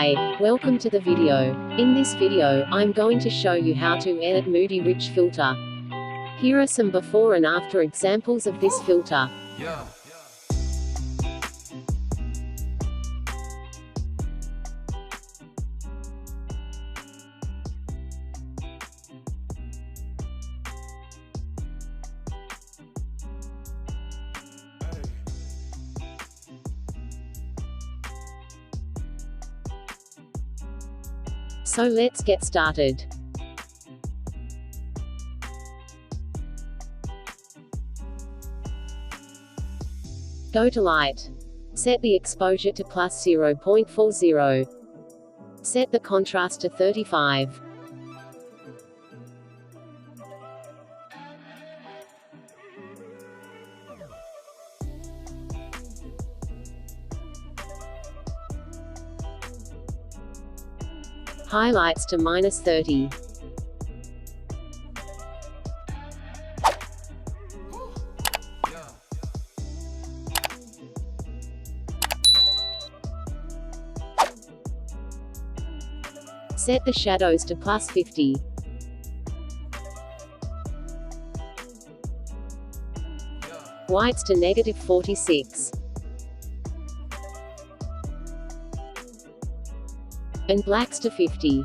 Hi, welcome to the video. In this video, I'm going to show you how to edit Moody Rich filter. Here are some before and after examples of this filter. Yeah. So let's get started. Go to Light. Set the exposure to plus 0.40. Set the contrast to 35. Highlights to minus 30. Set the shadows to plus 50. Whites to negative 46. And blacks to 50.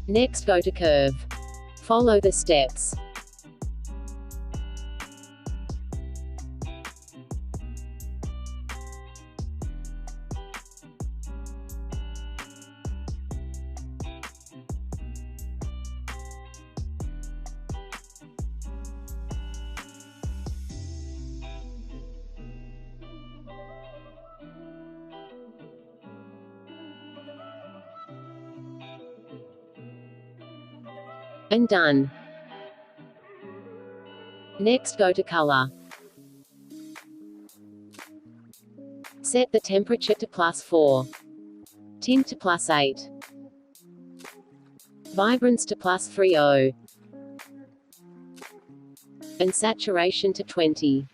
Next, go to Curve. Follow the steps. And done. Next, go to Color. Set the temperature to plus 4. Tint to plus 8. Vibrance to plus 30. And saturation to 20.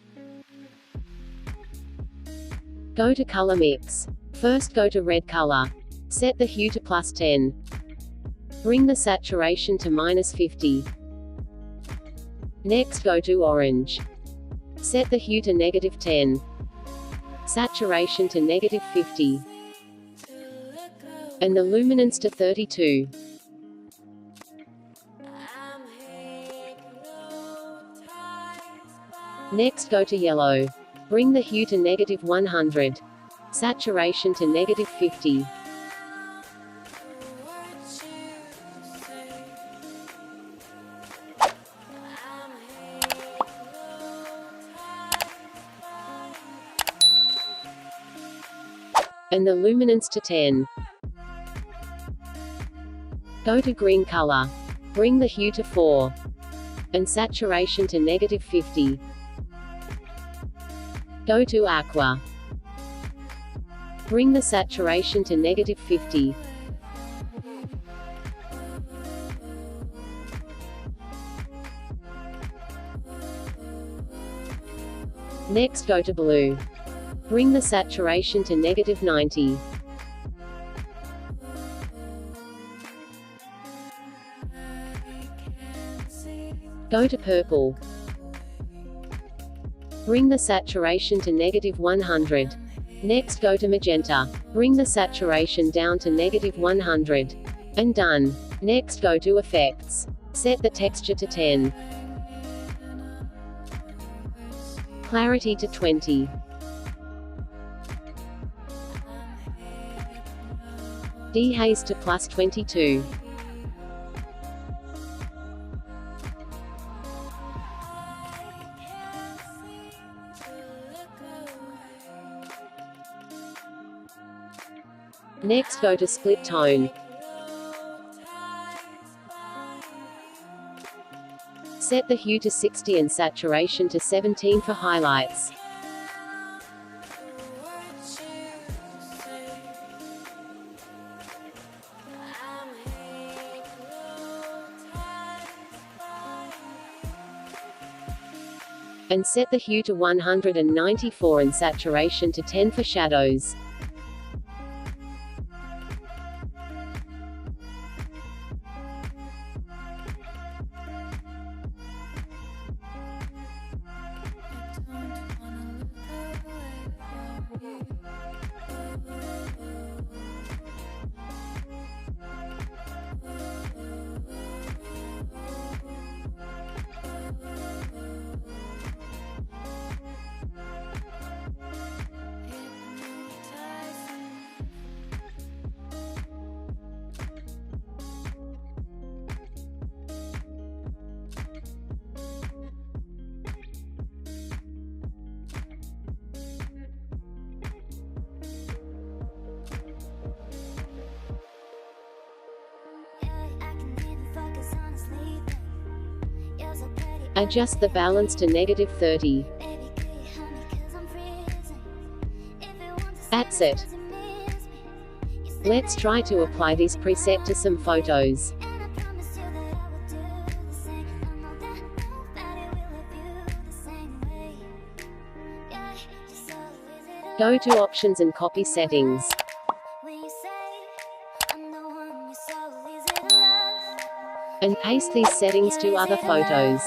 Go to Color Mix. First, go to Red color. Set the hue to plus 10. Bring the saturation to minus 50. Next, go to Orange. Set the hue to negative 10. Saturation to negative 50. And the luminance to 32. Next, go to Yellow. Bring the hue to negative 100. Saturation to negative 50. And the luminance to 10. Go to Green color. Bring the hue to 4. And saturation to negative 50. Go to Aqua. Bring the saturation to negative 50. Next, go to Blue. Bring the saturation to negative 90. Go to Purple. Bring the saturation to negative 100. Next, go to Magenta. Bring the saturation down to negative 100. And done. Next, go to Effects. Set the texture to 10. Clarity to 20. Dehaze to plus 22. Next, go to Split Tone. Set the hue to 60 and saturation to 17 for highlights. And set the hue to 194 and saturation to 10 for shadows. Adjust the balance to -30. That's it. Let's try to apply this preset to some photos. Go to Options and Copy Settings. And paste these settings to other photos.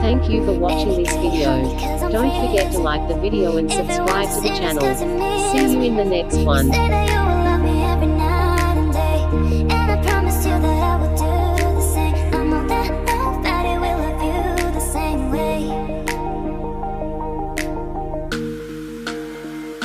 Thank you for watching this video. Don't forget to like the video and subscribe to the channel. See you in the next one.